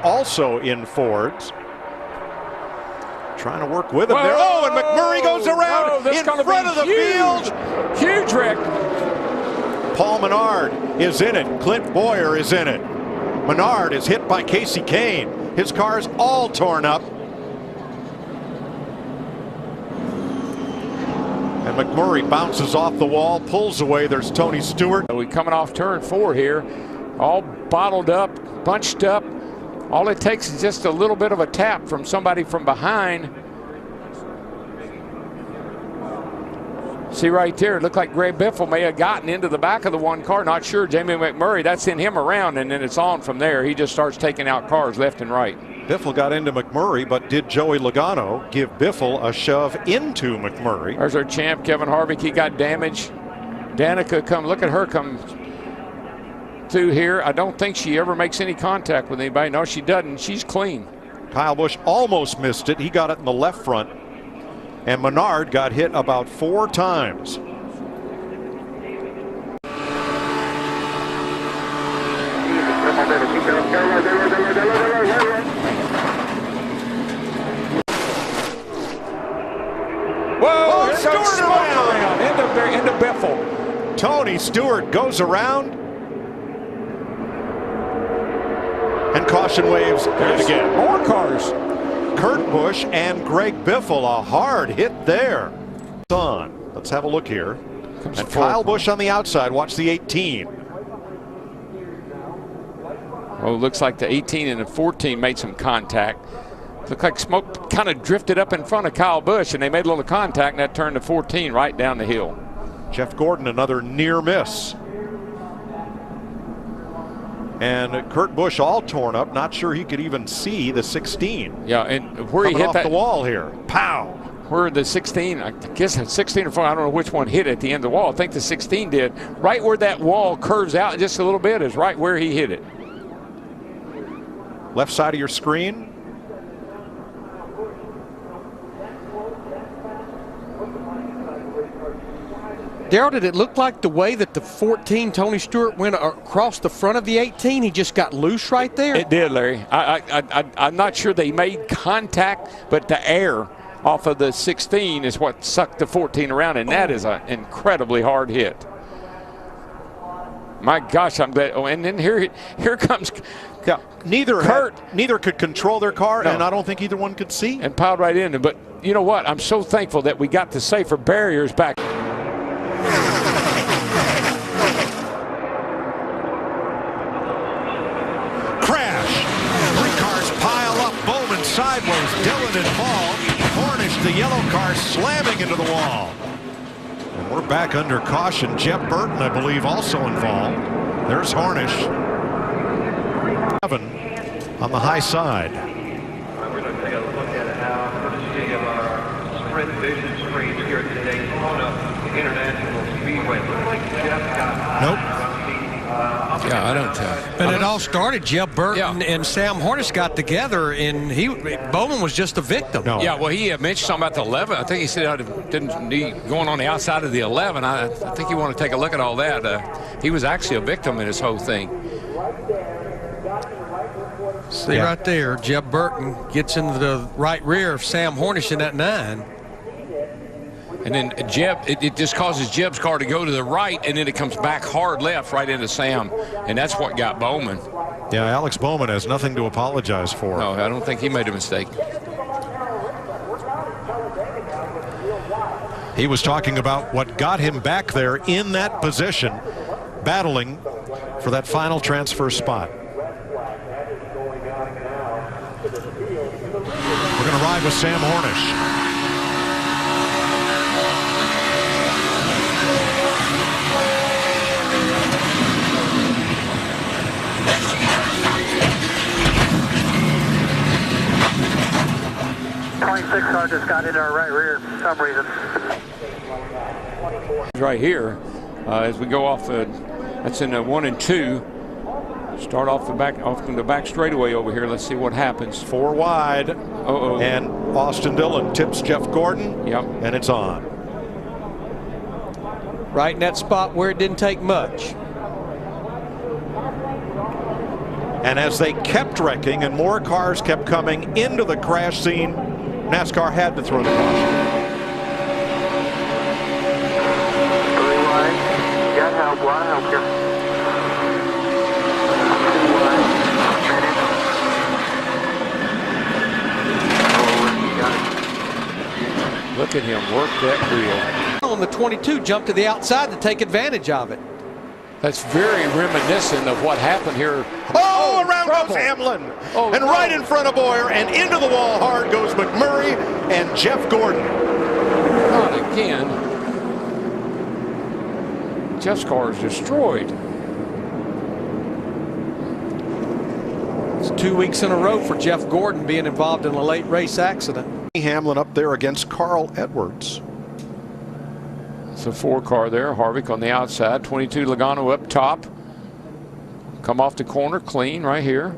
Also in Fords. Trying to work with him there. Oh, and McMurray goes around in front of the field. Huge wreck. Paul Menard is in it. Clint Boyer is in it. Menard is hit by Casey Kane. His car's all torn up. And McMurray bounces off the wall, pulls away. There's Tony Stewart. We're coming off turn 4 here. All bottled up, bunched up. All it takes is just a little bit of a tap from somebody from behind. See right there, it looked like Greg Biffle may have gotten into the back of the one car. Not sure. Jamie McMurray, that's sent him around, and then it's on from there. He just starts taking out cars left and right. Biffle got into McMurray, but did Joey Logano give Biffle a shove into McMurray? There's our champ, Kevin Harvick. He got damaged. Danica come, look at her come through here. I don't think she ever makes any contact with anybody. No, she doesn't. She's clean. Kyle Busch almost missed it. He got it in the left front. And Menard got hit about 4 times. Whoa, Stewart around. Into Biffle. Tony Stewart goes around. And caution waves yet again. More cars. Kurt Busch and Greg Biffle, a hard hit there. On. Let's have a look here. And Kyle Busch on the outside. Watch the 18. Oh, looks like the 18 and the 14 made some contact. Looked like smoke kind of drifted up in front of Kyle Busch, and they made a little contact, and that turned to 14 right down the hill. Jeff Gordon, another near miss. And Kurt Busch all torn up. Not sure he could even see the 16. Yeah, and where he hit off the wall here. Pow! Where the 16, I guess 16 or 4, I don't know which one hit at the end of the wall. I think the 16 did. Right where that wall curves out just a little bit is right where he hit it. Left side of your screen. Darrell, did it look like the way that the 14 Tony Stewart went across the front of the 18, he just got loose right there? It did, Larry. I'm not sure they made contact, but the air off of the 16 is what sucked the 14 around, and that is an incredibly hard hit. My gosh, I'm glad. Oh, and then here comes. Yeah, neither could control their car, no. And I don't think either one could see. And piled right in. But you know what? I'm so thankful that we got the safer barriers back. Sideways, Dillon involved. Hornish, the yellow car, slamming into the wall. And we're back under caution. Jeff Burton, I believe, also involved. There's Hornish. 7 on the high side. We're going to take a look at how courtesy of our sprint vision screens here at the Daytona International Speedway. Looks like Jeff got. Nope. Yeah, I don't tell. And it all started, Jeff Burton and Sam Hornish got together, and Bowman was just a victim. No. Yeah, well, he mentioned something about the 11. I think he said I didn't need going on the outside of the 11. I think you want to take a look at all that. He was actually a victim in this whole thing. See right there, Jeff Burton gets into the right rear of Sam Hornish in that 9. And then Jeb, it just causes Jeb's car to go to the right, and then it comes back hard left right into Sam. And that's what got Bowman. Yeah, Alex Bowman has nothing to apologize for. No, I don't think he made a mistake. He was talking about what got him back there in that position, battling for that final transfer spot. We're going to ride with Sam Hornish. Car just got into our right rear for some reason. Right here, as we go off that's in 1 and 2. Start off from the back straightaway over here. Let's see what happens. 4 wide. And Austin Dillon tips Jeff Gordon. Yep. And it's on. Right in that spot where it didn't take much. And as they kept wrecking and more cars kept coming into the crash scene, NASCAR had to throw the caution. 3 wide. Got help. Wide help here. 2 wide. Minute. Look at him work that wheel. On the 22, jumped to the outside to take advantage of it. That's very reminiscent of what happened here. Oh, around goes Hamlin. Oh, and right in front of Boyer and into the wall hard goes McMurray and Jeff Gordon. Not again. Jeff's car is destroyed. It's 2 weeks in a row for Jeff Gordon being involved in a late race accident. Hamlin up there against Carl Edwards. It's a 4 car there. Harvick on the outside. 22 Logano up top. Come off the corner clean right here.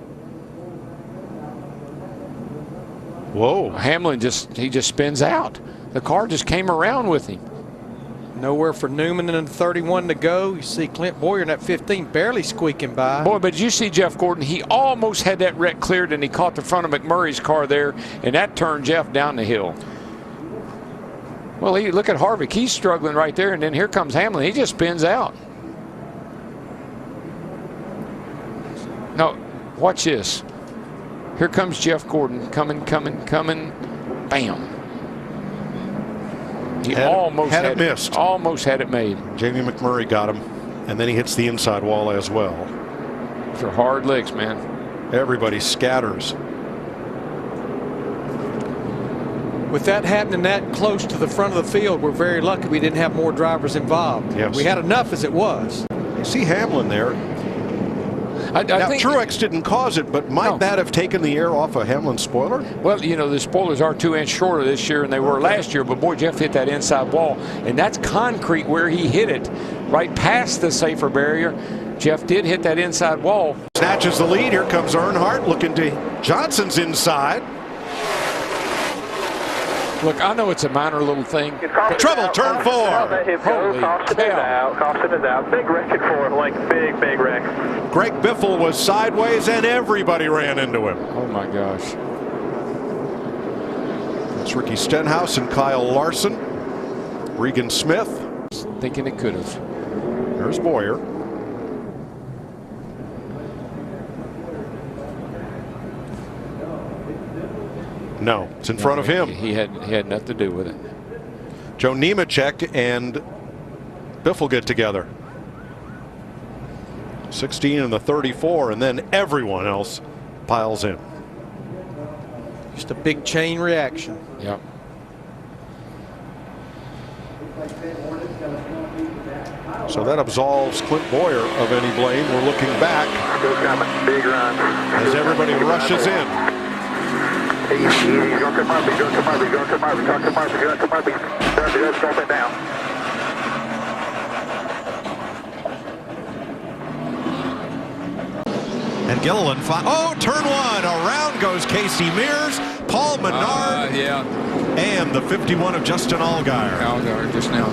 Whoa. Hamlin just spins out. The car just came around with him. Nowhere for Newman in the 31 to go. You see Clint Boyer in that 15 barely squeaking by. Boy, but you see Jeff Gordon, he almost had that wreck cleared and he caught the front of McMurray's car there, and that turned Jeff down the hill. Well, look at Harvick. He's struggling right there, and then here comes Hamlin. He just spins out. No, watch this. Here comes Jeff Gordon coming. Bam. He almost had it missed. Almost had it made. Jamie McMurray got him, and then he hits the inside wall as well. Those are hard licks, man. Everybody scatters. With that happening that close to the front of the field, we're very lucky we didn't have more drivers involved. Yes. We had enough as it was. You see Hamlin there. I now, think Truex didn't cause it, but might that have taken the air off of Hamlin's spoiler? Well, you know, the spoilers are 2 inches shorter this year than they were last year, but boy, Jeff hit that inside wall, and that's concrete where he hit it, right past the safer barrier. Jeff did hit that inside wall. Snatches the lead. Here comes Earnhardt looking to Johnson's inside. Look, I know it's a minor little thing. Trouble, turn 4. Holy Caution is out. Caution is out. Big wreck at 4, like big wreck. Greg Biffle was sideways and everybody ran into him. Oh my gosh. It's Ricky Stenhouse and Kyle Larson. Regan Smith. Thinking it could have. There's Boyer. No, it's in front of him. He had nothing to do with it. Joe Nemechek and Biffle get together. 16 and the 34, and then everyone else piles in. Just a big chain reaction. Yep. So that absolves Clint Boyer of any blame. We're looking back Big run. as everybody rushes in. Easy, going to Murphy, going to Murphy, going to Murphy, going to Murphy, going to Murphy. Let's drop it down. And Gilliland, turn 1. Around goes Casey Mears, Paul Menard, and the 51 of Justin Allgaier. Allgaier just now.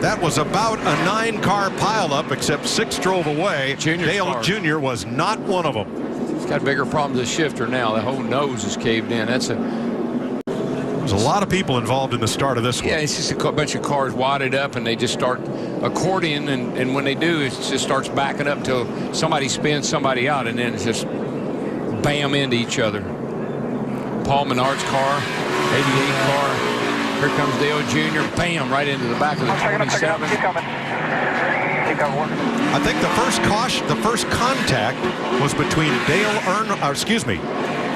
That was about a 9-car pileup, except 6 drove away. Dale Jr. was not one of them. He's got bigger problems with the shifter now. The whole nose is caved in. There's a lot of people involved in the start of this one. Yeah, it's just a bunch of cars wadded up, and they just start accordion, and when they do, it just starts backing up till somebody spins somebody out, and then it's just bam into each other. Paul Menard's car, 88 car. Here comes Dale Jr. Bam, right into the back of the 27. I think the first contact was between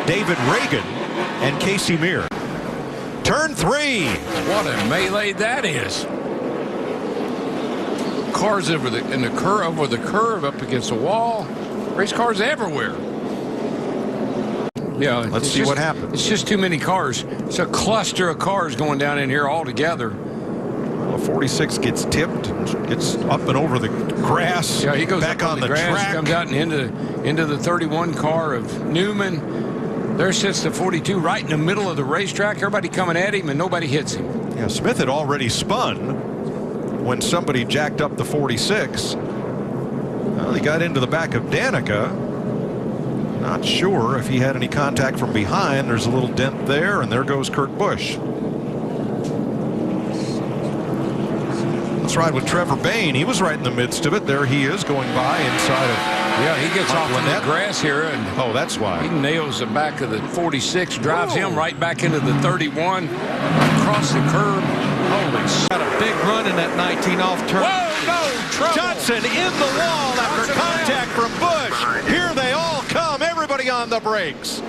David Reagan and Casey Mears. Turn 3. What a melee that is. Cars over the curve up against the wall. Race cars everywhere. Yeah, let's see what happens. It's just too many cars. It's a cluster of cars going down in here all together. Well, 46 gets tipped and gets up and over the grass. Yeah, he goes back up on the grass, track. comes out and into the 31 car of Newman. There sits the 42 right in the middle of the racetrack. Everybody coming at him and nobody hits him. Yeah, Smith had already spun when somebody jacked up the 46. Well, he got into the back of Danica. Not sure if he had any contact from behind. There's a little dent there, and there goes Kurt Busch. Let's ride with Trevor Bayne. He was right in the midst of it. There he is going by inside of. Yeah, he gets off on the grass here, and that's why he nails the back of the 46, drives him right back into the 31, across the curb. Holy shit! Got a big run in that 19 off turn. Whoa, no trouble! Johnson in the wall after contact from Busch. Here they all come. Everybody on the brakes.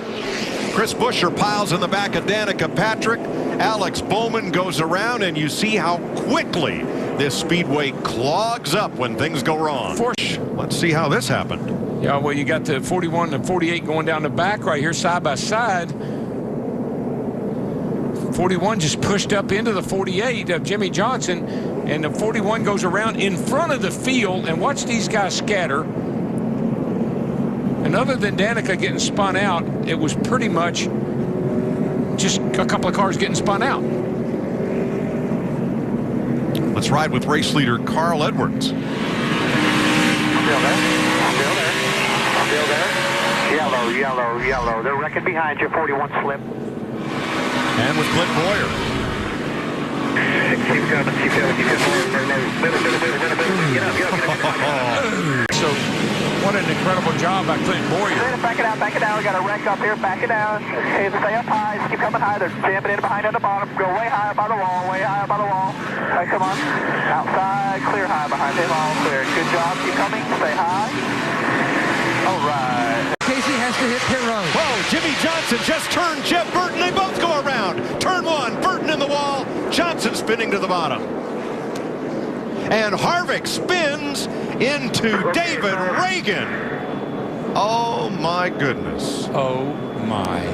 Chris Buescher piles in the back of Danica Patrick. Alex Bowman goes around, and you see how quickly this speedway clogs up when things go wrong. Let's see how this happened. Yeah, well, you got the 41 and 48 going down the back right here side by side. 41 just pushed up into the 48 of Jimmy Johnson, and the 41 goes around in front of the field, and watch these guys scatter. And other than Danica getting spun out, it was pretty much just a couple of cars getting spun out. Let's ride with race leader Carl Edwards. Still there. Still there. Still there. Yellow, yellow, yellow. They're wrecking behind you. 41 slip. And with Clint Boyer. Keep coming. Keep going. Keep going. So, what an incredible job by Clint Boyer. Back it out. Back it down. We got a wreck up here. Back it down. Okay, stay up high. Just keep coming high. They're jamming in behind at the bottom. Go way high up on the wall. Way high up on the wall. All right, come on. Outside. Clear high behind them. All clear. Good job. Keep coming. Stay high. All right. Casey has to hit pit road. Whoa, Jimmy Johnson just turned Jeff Burton. They both go around. Turn one, Burton in the wall. Johnson spinning to the bottom. And Harvick spins into David Reagan. Oh, my goodness. Oh, my.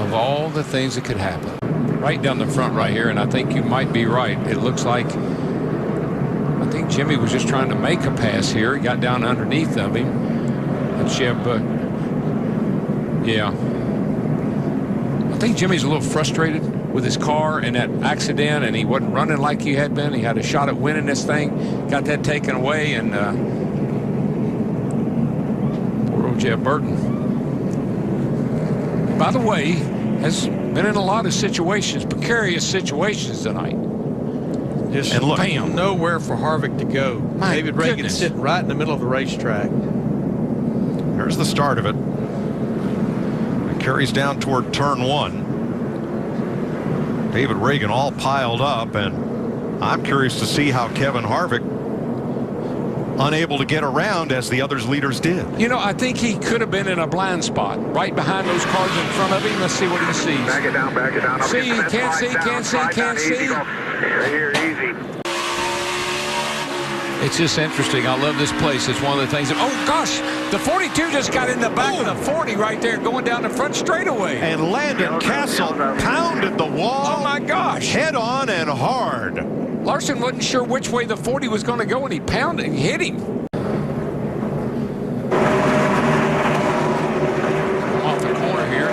Of all the things that could happen. Right down the front right here, and I think you might be right. It looks like, I think Jimmy was just trying to make a pass here. He got down underneath of him. And yeah. I think Jimmy's a little frustrated with his car and that accident, and he wasn't running like he had been. He had a shot at winning this thing, got that taken away, and poor old Jeff Burton. By the way, has been in a lot of situations, precarious situations tonight. Just and look, nowhere for Harvick to go. My David Reagan goodness. sitting right in the middle of the racetrack. Here's the start of it. It carries down toward turn one. David Reagan all piled up, and I'm curious to see how Kevin Harvick, unable to get around as the others leaders did. You know, I think he could have been in a blind spot right behind those cars in front of him. Let's see what he sees. Back it down. Back it down. See, can't see, can't see, can't see. Here, easy. It's just interesting. I love this place. It's one of the things that, oh gosh, the 42 just got in the back of the 40 right there going down the front straightaway. And Landon Castle pounded the wall. Oh my gosh. Head on and hard. Larson wasn't sure which way the 40 was going to go, and he pounded and hit him. Off the corner here.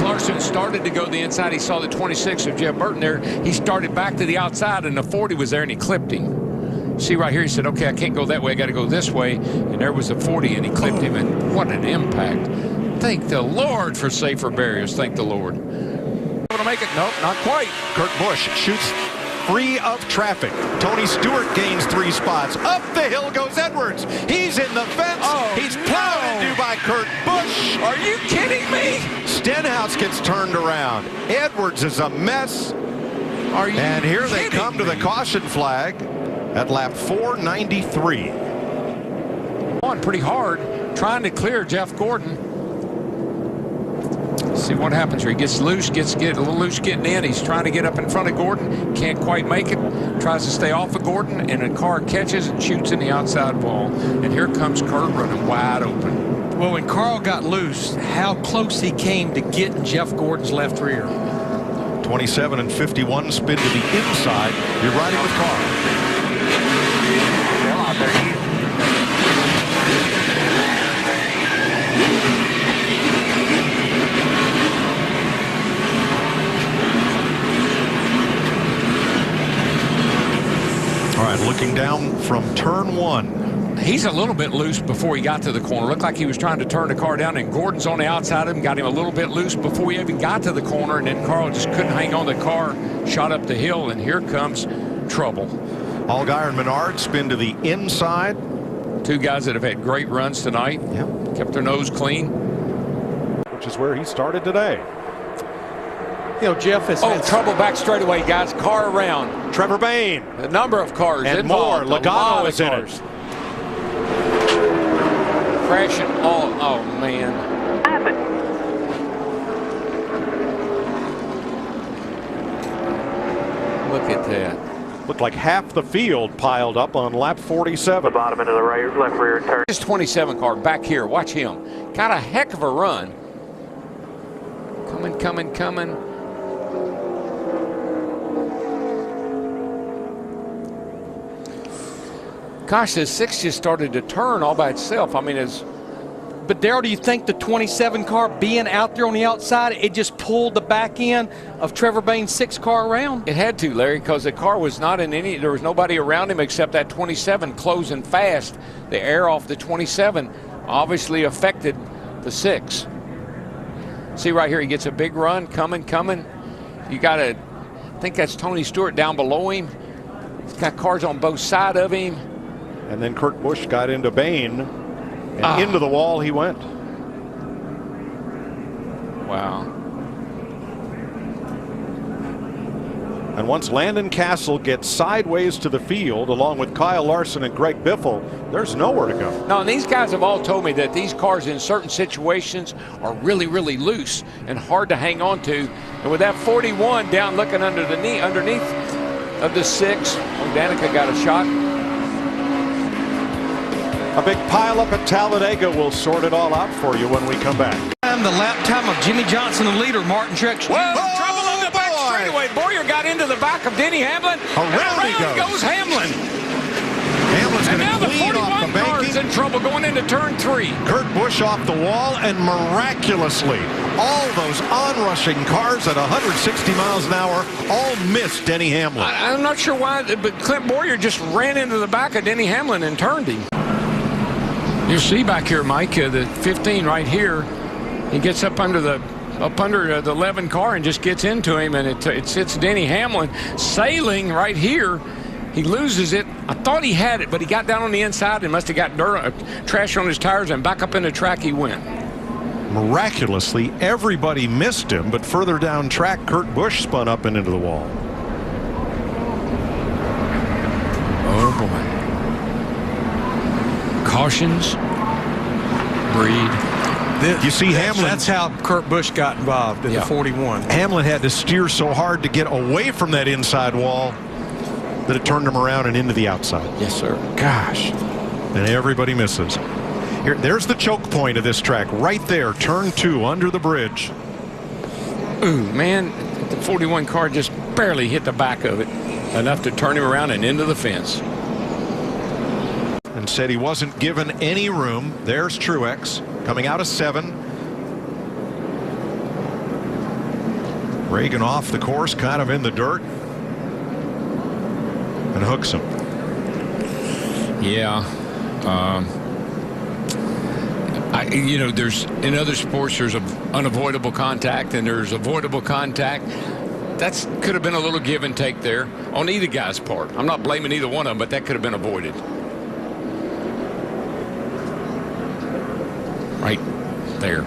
Larson started to go the inside. He saw the 26 of Jeff Burton there. He started back to the outside, and the 40 was there, and he clipped him. See right here, he said, okay, I can't go that way. I got to go this way. And there was the 40, and he clipped him, and what an impact. Thank the Lord for safer barriers. Thank the Lord. Able to make it? Nope, not quite. Kurt Busch shoots free of traffic. Tony Stewart gains 3 spots. Up the hill goes Edwards. He's in the fence. Oh, he's plowed into by Kurt Busch. Are you kidding me? Stenhouse gets turned around. Edwards is a mess. Are you And here they kidding come to the me? caution flag at lap 493. On pretty hard, trying to clear Jeff Gordon. See what happens here. He gets loose, get a little loose getting in. He's trying to get up in front of Gordon. Can't quite make it. Tries to stay off of Gordon, and the car catches and shoots in the outside wall. And here comes Kurt running wide open. Well, when Carl got loose, how close he came to getting Jeff Gordon's left rear. 27 and 51 spin to the inside. You're riding with Carl. Still out there. All right, down from turn 1. He's a little bit loose before he got to the corner. Looked like he was trying to turn the car down, and Gordon's on the outside of him, got him a little bit loose before he even got to the corner, and then Carl just couldn't hang on the car, shot up the hill, and here comes trouble. Allgaier and Menard spin to the inside. Two guys that have had great runs tonight. Yep. Kept their nose clean. Which is where he started today. You know, Jeff has trouble back straightaway, guys. Car around. Trevor Bayne. A number of cars and involved. more. Logano is in it. Crashing. Oh, man. Look at that. Looked like half the field piled up on lap 47. The bottom end of the left rear turn. This 27 car back here. Watch him. Got a heck of a run. Coming. Gosh, this 6 just started to turn all by itself. I mean, But Darrell, do you think the 27 car being out there on the outside, it just pulled the back end of Trevor Bayne's 6 car around? it had to, Larry, because the car was not in any, there was nobody around him except that 27 closing fast. The air off the 27 obviously affected the 6. See right here, he gets a big run, coming. You got to, I think that's Tony Stewart down below him. He's got cars on both sides of him. And then Kurt Busch got into Bayne, and into the wall he went. Wow. And once Landon Castle gets sideways to the field, along with Kyle Larson and Greg Biffle, there's nowhere to go. No, and these guys have all told me that these cars in certain situations are really, really loose and hard to hang on to. And with that 41 down looking under the knee, underneath of the 6, Danica got a shot. A big pileup at Talladega will sort it all out for you when we come back. The lap time of Jimmy Johnson, the leader, Martin Truex. Whoa, trouble on the back straightaway. Boyer got into the back of Denny Hamlin. Around he goes Hamlin. Hamlin's And going now to the clean off 41 the car's banking. in trouble going into turn 3. Kurt Busch off the wall, and miraculously, all those onrushing cars at 160 miles an hour all missed Denny Hamlin. I'm not sure why, but Clint Boyer just ran into the back of Denny Hamlin and turned him. You see back here, Mike, the 15 right here. He gets up under the 11 car and just gets into him, and it sits Denny Hamlin sailing right here. He loses it. I thought he had it, but he got down on the inside and must have got dirt, trash on his tires, and back up in the track he went. Miraculously, everybody missed him, but further down track, Kurt Busch spun up and into the wall. Oh, boy. Cautions breed. You see Hamlin. That's how Kurt Busch got involved in the 41. Hamlin had to steer so hard to get away from that inside wall that it turned him around and into the outside. Yes, sir. Gosh. And everybody misses. There's the choke point of this track right there. Turn 2 under the bridge. Ooh, man, the 41 car just barely hit the back of it, enough to turn him around and into the fence. And said he wasn't given any room. There's Truex coming out of 7. Reagan off the course, kind of in the dirt, and hooks him. Yeah. You know, there's in other sports there's unavoidable contact and there's avoidable contact. That's could have been a little give and take there on either guy's part. I'm not blaming either one of them, but that could have been avoided. Right there.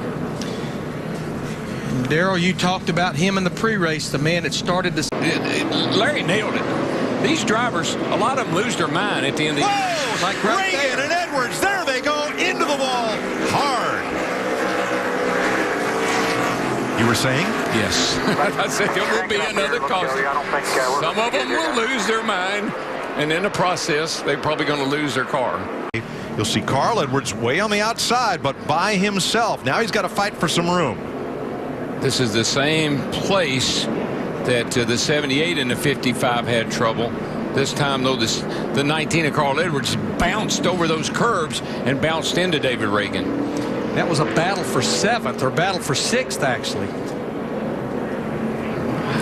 Darrell, you talked about him in the pre-race, the man that started this. Larry nailed it. These drivers, a lot of them lose their mind at the end of the year. Like right Reagan there. And Edwards, there they go into the wall hard. You were saying? Yes. I said there will be another caution. Some of them will lose their mind, and in the process, they're probably going to lose their car. You'll see Carl Edwards way on the outside, but by himself. Now he's got to fight for some room. This is the same place that the 78 and the 55 had trouble. This time, though, the 19 of Carl Edwards bounced over those curbs and bounced into David Reagan. That was a battle for 7th, or battle for 6th, actually.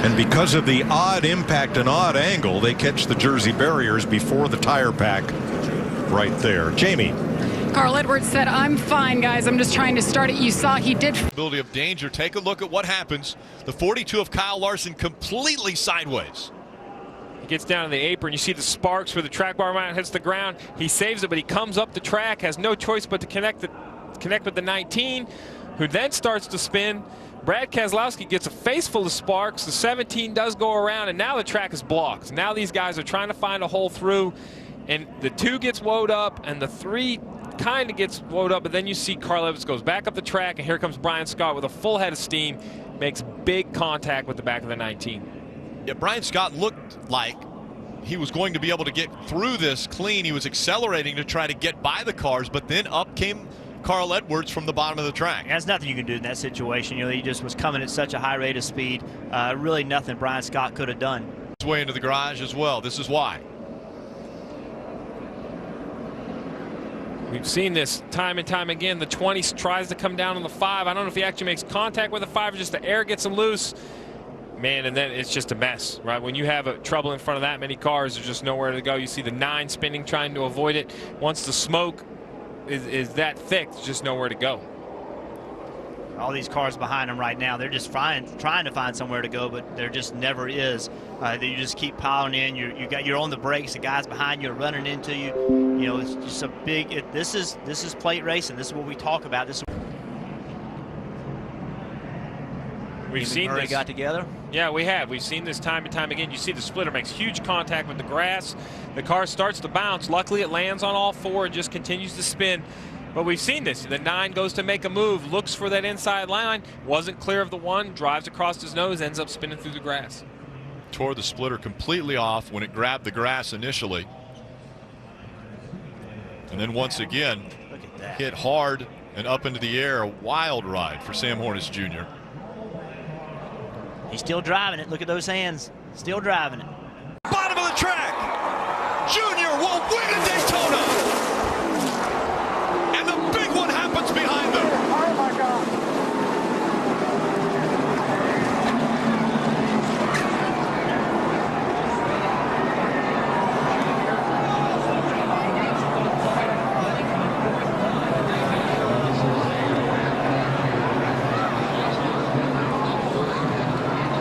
And because of the odd impact and odd angle, they catch the Jersey barriers before the tire pack right there. Jamie. Carl Edwards said, "I'm fine, guys. I'm just trying to start it." You saw he did. Ability of danger. Take a look at what happens. The 42 of Kyle Larson completely sideways. He gets down to the apron. You see the sparks where the track bar mount hits the ground. He saves it, but he comes up the track, has no choice but to connect with the 19, who then starts to spin. Brad Keselowski gets a face full of sparks. The 17 does go around, and now the track is blocked. Now these guys are trying to find a hole through, and the 2 gets woed up, and the 3 kind of gets woed up, but then you see Carl Edwards goes back up the track, and here comes Brian Scott with a full head of steam, makes big contact with the back of the 19. Yeah, Brian Scott looked like he was going to be able to get through this clean. He was accelerating to try to get by the cars, but then up came Carl Edwards from the bottom of the track. There's nothing you can do in that situation. You know, he just was coming at such a high rate of speed. Really nothing Brian Scott could have done. His way into the garage as well. This is why. We've seen this time and time again. The 20 tries to come down on the 5. I don't know if he actually makes contact with the 5 or just the air gets him loose. Man, and then it's just a mess, right? When you have trouble in front of that many cars, there's just nowhere to go. You see the 9 spinning, trying to avoid it. Once the smoke is that thick, there's just nowhere to go. All these cars behind him right now, they're just trying to find somewhere to go, but there just never is. You just keep piling in. You're on the brakes. The guys behind you are running into you. You know, it's just a big. This is plate racing. This is what we talk about. We've seen Murray this. got together. Yeah, we have. We've seen this time and time again. You see the splitter makes huge contact with the grass. The car starts to bounce. Luckily, it lands on all 4 and just continues to spin. But we've seen this. The 9 goes to make a move, looks for that inside line, wasn't clear of the 1, drives across his nose, ends up spinning through the grass. Tore the splitter completely off when it grabbed the grass initially. And then once again, hit hard and up into the air. A wild ride for Sam Hornish Jr. He's still driving it. Look at those hands. Still driving it. Bottom of the track. Junior will win at Daytona. And the big one happens behind them. Oh my God.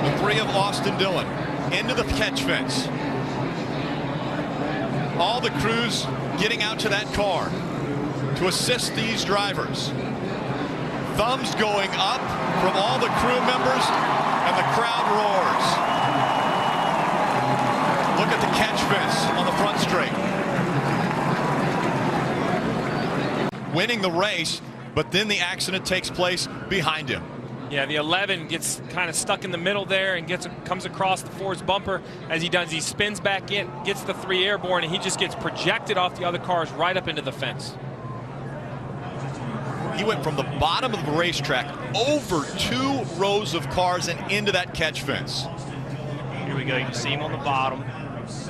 The 3 of Austin Dillon into the catch fence. All the crews getting out to that car to assist these drivers. Thumbs going up from all the crew members, and the crowd roars. Look at the catch fence on the front straight. Winning the race, but then the accident takes place behind him. Yeah, the 11 gets kind of stuck in the middle there and comes across the 4's bumper. As he does, he spins back in, gets the 3 airborne, and he just gets projected off the other cars right up into the fence. He went from the bottom of the racetrack over 2 rows of cars and into that catch fence. Here we go. You can see him on the bottom.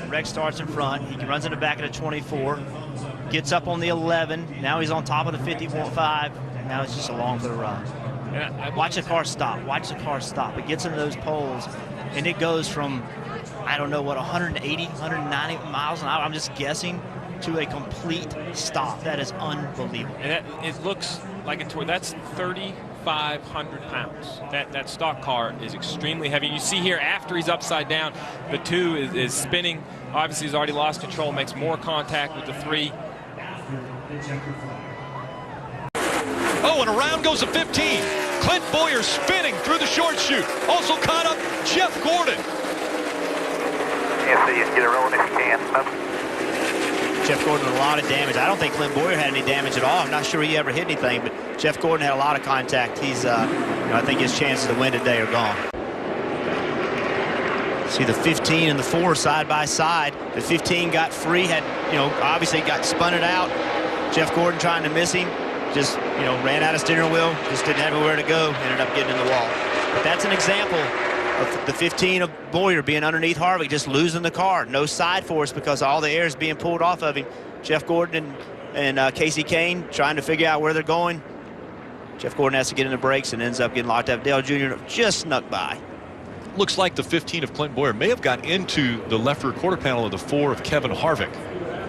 Rex starts in front. He runs in the back of the 24. Gets up on the 11. Now he's on top of the 50.5. Now it's just along for the ride. Watch the car stop. Watch the car stop. It gets into those poles, and it goes from, I don't know what, 180, 190 miles an hour, I'm just guessing, to a complete stop. That is unbelievable. And it looks like a tour. That's 3,500 pounds. That stock car is extremely heavy. You see here, after he's upside down, the 2 is spinning. Obviously, he's already lost control, makes more contact with the 3. Oh, and around goes a 15. Clint Bowyer spinning through the short chute. Also caught up Jeff Gordon. Yeah, so you get it rolling if you can. Jeff Gordon a lot of damage. I don't think Clint Bowyer had any damage at all. I'm not sure he ever hit anything, but Jeff Gordon had a lot of contact. He's, I think his chances to win today are gone. See the 15 and the 4 side by side. The 15 got free, obviously got spun it out. Jeff Gordon trying to miss him. Just, ran out of steering wheel, just didn't have anywhere to go, ended up getting in the wall. But that's an example of the 15 of Bowyer being underneath Harvick, just losing the car. No side force because all the air is being pulled off of him. Jeff Gordon and Casey Kane trying to figure out where they're going. Jeff Gordon has to get in the brakes and ends up getting locked up. Dale Jr. just snuck by. looks like the 15 of Clint Boyer may have got into the left rear quarter panel of the 4 of Kevin Harvick.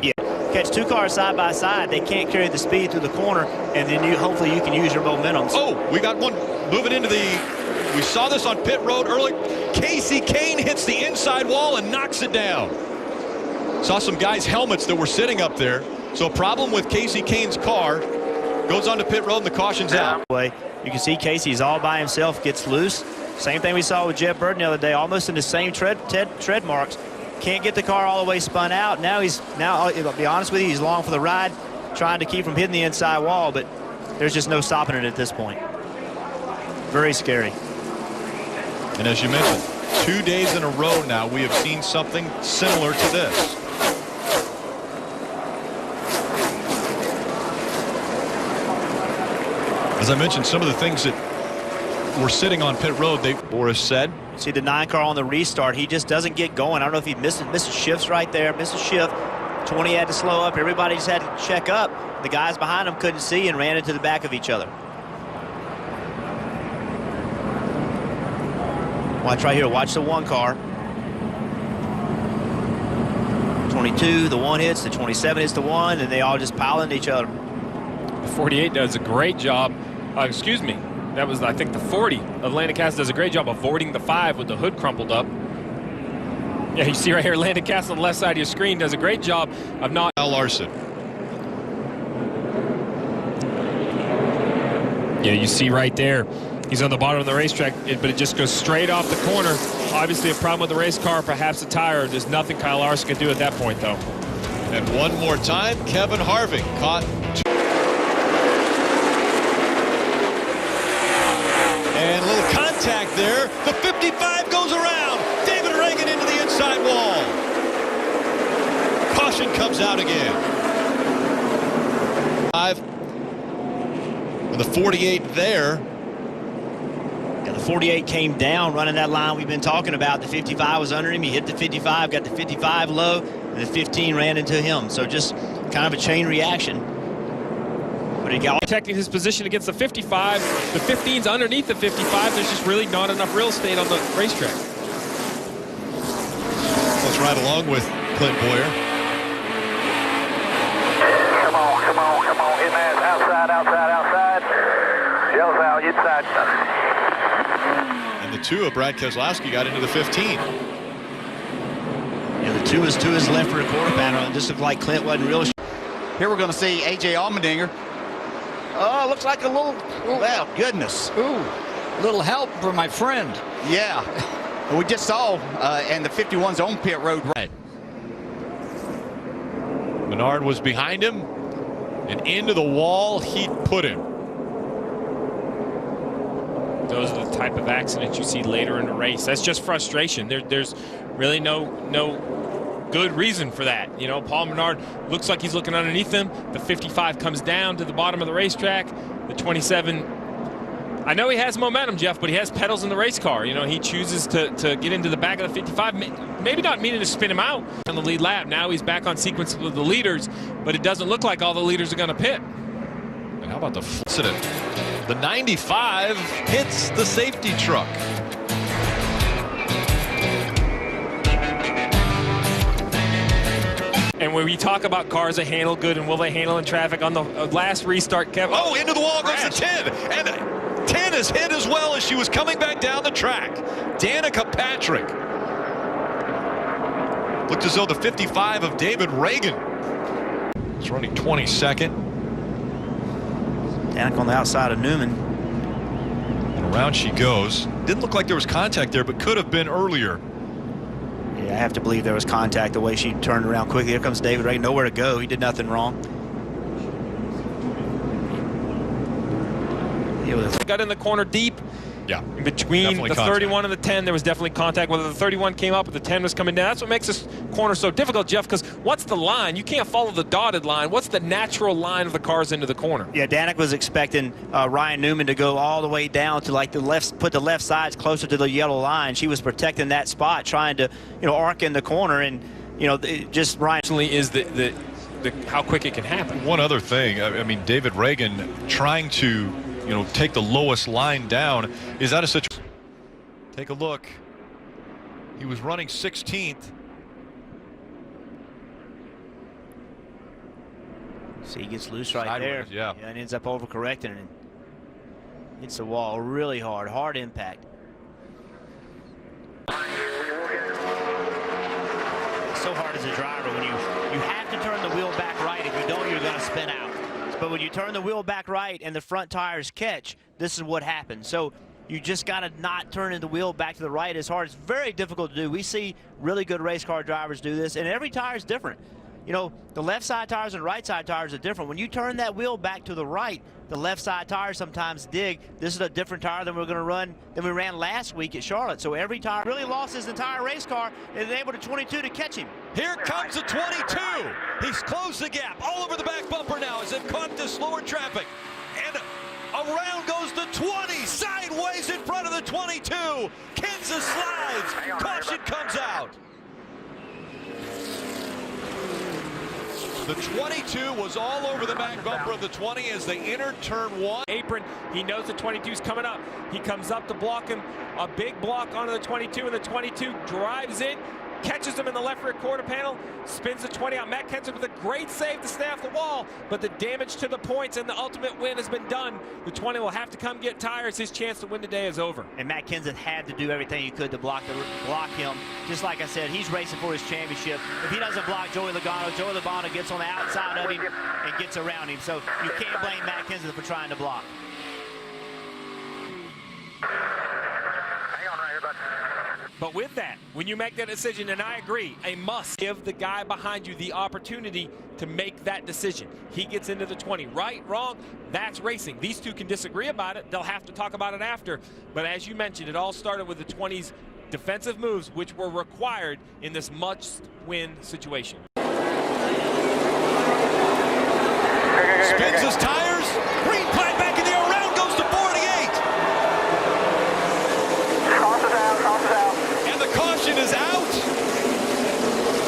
Yeah, catch 2 cars side by side. They can't carry the speed through the corner, and then hopefully you can use your momentum. Oh, we got one moving into the. We saw this on pit road early. Casey Kane hits the inside wall and knocks it down. Saw some guys' helmets that were sitting up there. So a problem with Casey Kane's car. Goes on to pit road and the caution's out. You can see Casey's all by himself, gets loose. Same thing we saw with Jeff Burton the other day, almost in the same tread marks. Can't get the car all the way spun out. Now I'll be honest with you, he's long for the ride, trying to keep from hitting the inside wall, but there's just no stopping it at this point. Very scary. And as you mentioned, 2 days in a row now, we have seen something similar to this. As I mentioned, some of the things that were sitting on pit road, Boris said. See the 9 car on the restart, he just doesn't get going. I don't know if he misses shifts right there, misses shift. 20 had to slow up, everybody just had to check up. The guys behind him couldn't see and ran into the back of each other. Watch right here, watch the 1 car. 22, the 1 hits, the 27 hits the 1, and they all just pile into each other. The 48 does a great job. Excuse me. That was, I think, the 40 of Lancaster does a great job avoiding the 5 with the hood crumpled up. Yeah, you see right here, Lancaster on the left side of your screen does a great job of not. Al Larson. Yeah, you see right there. He's on the bottom of the racetrack, but it just goes straight off the corner. Obviously a problem with the race car, perhaps a tire. There's nothing Kyle Larson can do at that point, though. And one more time, Kevin Harvick caught. And a little contact there. The 55 goes around. David Reagan into the inside wall. Caution comes out again. 5. And the 48 there. Yeah, the 48 came down running that line we've been talking about. The 55 was under him. He hit the 55, got the 55 low, and the 15 ran into him. So just kind of a chain reaction. But he got protecting his position against the 55. The 15's underneath the 55. There's just really not enough real estate on the racetrack. Let's ride along with Clint Boyer. Come on. Hit man. Outside. Yells out, inside. And the 2 of Brad Keselowski got into the 15. Yeah, the 2 is to his left rear quarter panel. It just looked like Clint wasn't real. Here we're going to see A.J. Allmendinger. Oh, looks like a little, well, goodness. Ooh, little help for my friend. Yeah. We just saw, and the 51's on pit road. Right. Menard was behind him, and into the wall he put him. Those are the type of accidents you see later in the race. That's just frustration. There's really no good reason for that. You know, Paul Menard looks like he's looking underneath him. The 55 comes down to the bottom of the racetrack. The 27, I know he has momentum, Jeff, but he has pedals in the race car. You know, he chooses to get into the back of the 55, maybe not meaning to spin him out on the lead lap. Now he's back on sequence with the leaders, but it doesn't look like all the leaders are going to pit. And how about the incident? The 95 hits the safety truck. And when we talk about cars that handle good and will they handle in traffic, on the last restart, Kevin. Oh, into the wall goes the 10. And 10 is hit as well as she was coming back down the track. Danica Patrick. Looked as though the 55 of David Reagan is running 22nd. Danica on the outside of Newman. And around she goes. Didn't look like there was contact there, but could have been earlier. Yeah, I have to believe there was contact the way she turned around quickly. Here comes David Reagan, nowhere to go. He did nothing wrong. Got in the corner deep. Yeah. In between the 31 and the 10, there was definitely contact. Whether the 31 came up or the 10 was coming down. That's what makes this corner so difficult, Jeff, because what's the line? You can't follow the dotted line. What's the natural line of the cars into the corner? Yeah, Danica was expecting Ryan Newman to go all the way down to like the left, put the left sides closer to the yellow line. She was protecting that spot, trying to, arc in the corner, and, just Ryan. Is the how quick it can happen. One other thing, I mean, David Reagan trying to, take the lowest line down is out of situation. Take a look He was running 16th. See, he gets loose right Sideways, there. yeah. And ends up overcorrecting and hits the wall really hard. Hard impact. It's so hard as a driver when you have to turn the wheel back right. If you don't, you're going to spin out. But when you turn the wheel back right and the front tires catch, this is what happens. So you just got to not turn the wheel back to the right as hard. It's very difficult to do. We see really good race car drivers do this, and every tire is different. You know, the left side tires and right side tires are different. When you turn that wheel back to the right, the left side tires sometimes dig. This is a different tire than we ran last week at Charlotte. So every tire really lost his entire race car and able to 22 to catch him. Here comes the 22. He's closed the gap all over the back bumper now as they've caught the slower traffic. And around goes the 20, sideways in front of the 22. Kansas slides. Caution comes out. The 22 was all over the back bumper of the 20 as they entered turn 1. Apron, he knows the 22's coming up. He comes up to block him. A big block onto the 22, and the 22 drives in, catches him in the left rear quarter panel, spins the 20 out. Matt Kenseth with a great save to stay off the wall, but the damage to the points and the ultimate win has been done. The 20 will have to come get tires. His chance to win today is over. And Matt Kenseth had to do everything he could to block him. Just like I said, he's racing for his championship. If he doesn't block Joey Logano gets on the outside of him and gets around him. So you can't blame Matt Kenseth for trying to block. But with that, when you make that decision, and I agree, a must, give the guy behind you the opportunity to make that decision. He gets into the 20. Right, wrong, that's racing. These two can disagree about it. They'll have to talk about it after. But as you mentioned, it all started with the 20's defensive moves, which were required in this must-win situation. Spins his tires. Green flag back in the air. Around goes to 48. And the caution is out.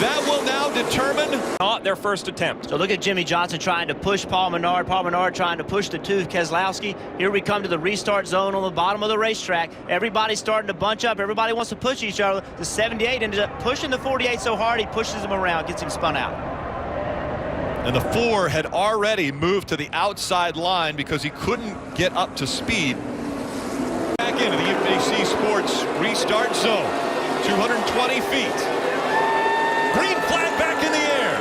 That will now determine not their first attempt. So look at Jimmy Johnson trying to push Paul Menard. Paul Menard trying to push the two, Keselowski. Here we come to the restart zone on the bottom of the racetrack. Everybody's starting to bunch up. Everybody wants to push each other. The 78 ended up pushing the 48 so hard he pushes him around, gets him spun out. And the 4 had already moved to the outside line because he couldn't get up to speed. Back into the UBC Sports restart zone. 220 feet. Green flag back in the air.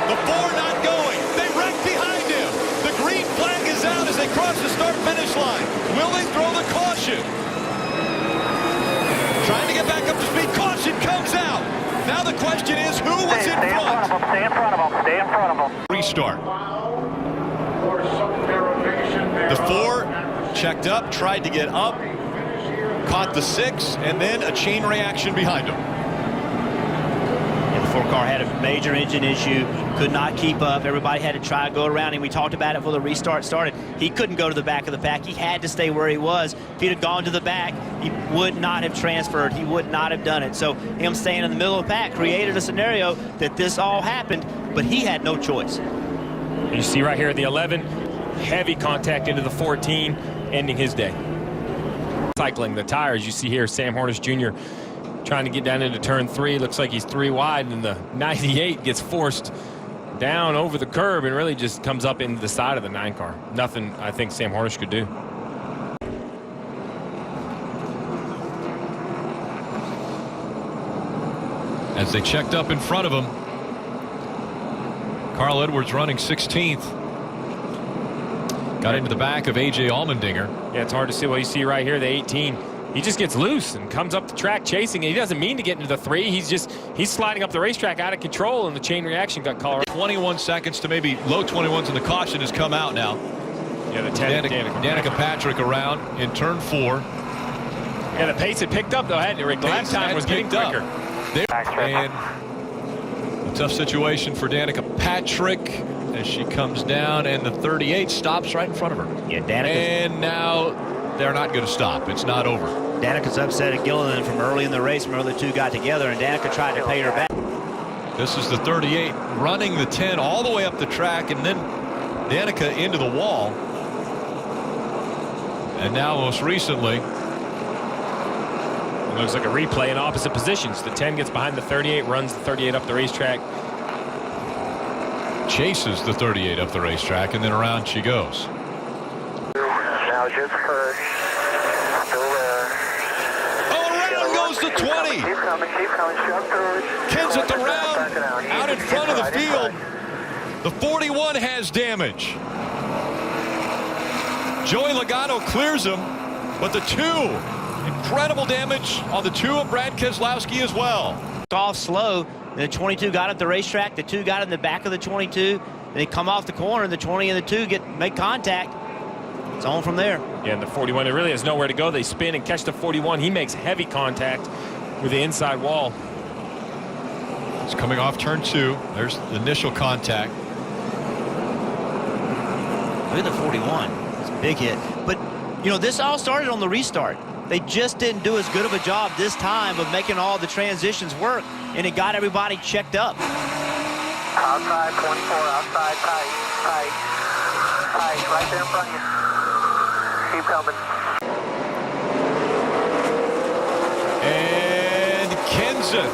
The 4 not going. They wreck behind him. The green flag is out as they cross the start-finish line. Will they throw the caution? Trying to get back up to speed. Caution comes out. Now the question is, who was in front? Stay in front of him. Stay in front of him. Restart. The 4 checked up, tried to get up, caught the 6, and then a chain reaction behind him. And the 4 car had a major engine issue, could not keep up. Everybody had to try to go around him. We talked about it before the restart started. He couldn't go to the back of the pack. He had to stay where he was. If he'd have gone to the back, he would not have transferred. He would not have done it. So him staying in the middle of the pack created a scenario that this all happened, but he had no choice. You see right here at the 11, heavy contact into the 14, ending his day. Cycling the tires, you see here Sam Hornish Jr. trying to get down into turn 3. Looks like he's 3 wide, and the 98 gets forced down over the curb and really just comes up into the side of the 9 car. Nothing I think Sam Hornish could do. As they checked up in front of him, Carl Edwards running 16th. Got into the back of A.J. Allmendinger. Yeah, it's hard to see. Well, you see right here, the 18. He just gets loose and comes up the track chasing. He doesn't mean to get into the 3. He's sliding up the racetrack out of control, and the chain reaction got called. 21 seconds to maybe low 21s, and the caution has come out now. Yeah, the 10. Danica Patrick around in turn 4. Yeah, the pace had picked up, though, hadn't it, Rick? The last time was getting quicker. And a tough situation for Danica Patrick as she comes down, and the 38 stops right in front of her. Yeah, Danica. And now they're not going to stop. It's not over. Danica's upset at Gilliland from early in the race when the two got together, and Danica tried to pay her back. This is the 38 running the 10 all the way up the track, and then Danica into the wall. And now most recently, Looks like a replay in opposite positions. The 10 gets behind the 38, runs the 38 up the racetrack. Chases the 38 up the racetrack, and then around she goes. Now just first. Still there. Oh, around goes the 20. Keep coming, shove through. Kenseth around, out in front of the field. The 41 has damage. Joey Logano clears him, but the 2, incredible damage on the 2 of Brad Keselowski as well. Off slow, and the 22 got up the racetrack, the 2 got in the back of the 22, and they come off the corner, and the 20 and the 2 make contact. It's on from there. Yeah, and the 41, it really has nowhere to go. They spin and catch the 41. He makes heavy contact with the inside wall. It's coming off turn 2. There's the initial contact. Look at the 41. It's a big hit. But, you know, this all started on the restart. They just didn't do as good of a job this time of making all the transitions work, and it got everybody checked up. Outside 24, outside tight, right there in front of you. Keep coming. And Kenseth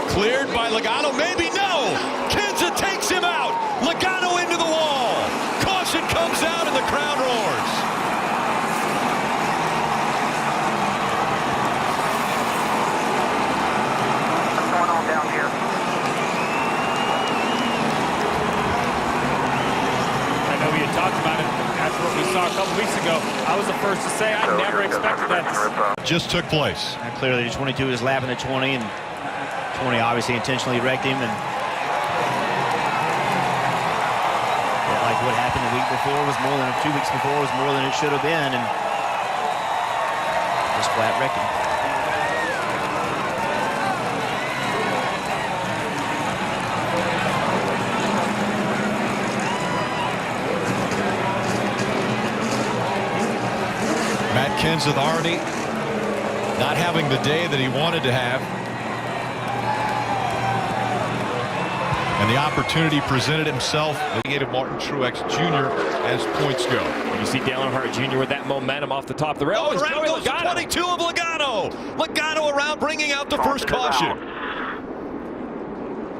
cleared by Logano. Maybe no. Kenseth takes him out. Logano into the wall. Caution comes out and the crowd roars. What's going on down here? I know we had talked about it after what we saw a couple weeks ago. I was the first to say I never expected that. Just took place. And clearly the 22 is lapping the 20, and 20 obviously intentionally wrecked him. And like what happened the week before was more than 2 weeks before was more than it should have been, and just flat wrecked him. Matt Kenseth already not having the day that he wanted to have. And the opportunity presented himself. Negative Martin Truex Jr. as points go. You see Dale Earnhardt Jr. with that momentum off the top of the rail. Oh, around goes the 22 of Logano. Logano around, bringing out the first caution.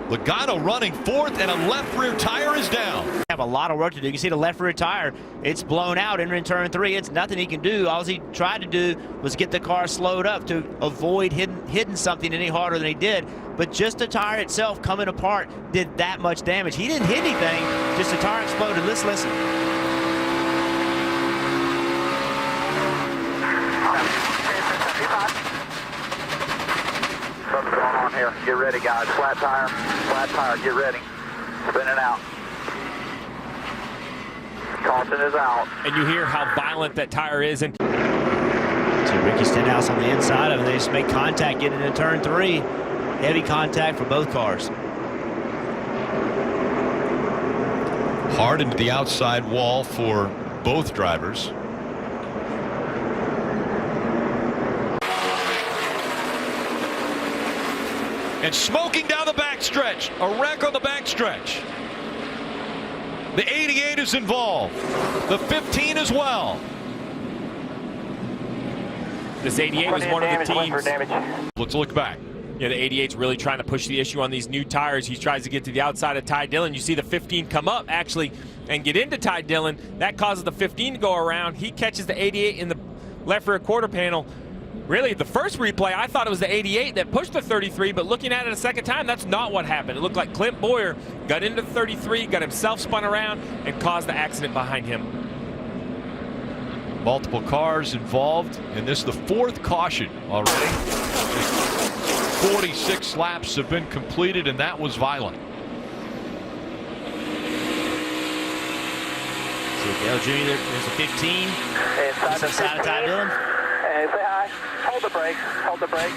Logano running fourth, and a left rear tire is down. Have a lot of work to do. You can see the left rear tire, it's blown out entering turn 3. It's nothing he can do. All he tried to do was get the car slowed up to avoid hitting something any harder than he did. But just the tire itself coming apart did that much damage. He didn't hit anything, just the tire exploded. Let's listen. Something's going on here. Get ready, guys. Flat tire, get ready. Spinning out. Caution is out. And you hear how violent that tire is. And So Ricky Stenhouse on the inside of it. They just make contact getting into turn 3. Heavy contact for both cars. Hard into the outside wall for both drivers. And smoking down the backstretch. A wreck on the backstretch. The 88 is involved. The 15 as well. this 88 was one of the teams. Let's look back. Yeah, the 88's really trying to push the issue on these new tires. He tries to get to the outside of Ty Dillon. You see the 15 come up, actually, and get into Ty Dillon. That causes the 15 to go around. He catches the 88 in the left rear quarter panel. Really, the first replay, I thought it was the 88 that pushed the 33, but looking at it a second time, that's not what happened. It looked like Clint Boyer got into the 33, got himself spun around, and caused the accident behind him. Multiple cars involved, and this is the fourth caution already. 46 laps have been completed, and that was violent. So Dale Jr., there's a 15. Inside the Inside of Ty Dillon. Hey, say hi. Hold the brakes. Hold the brakes.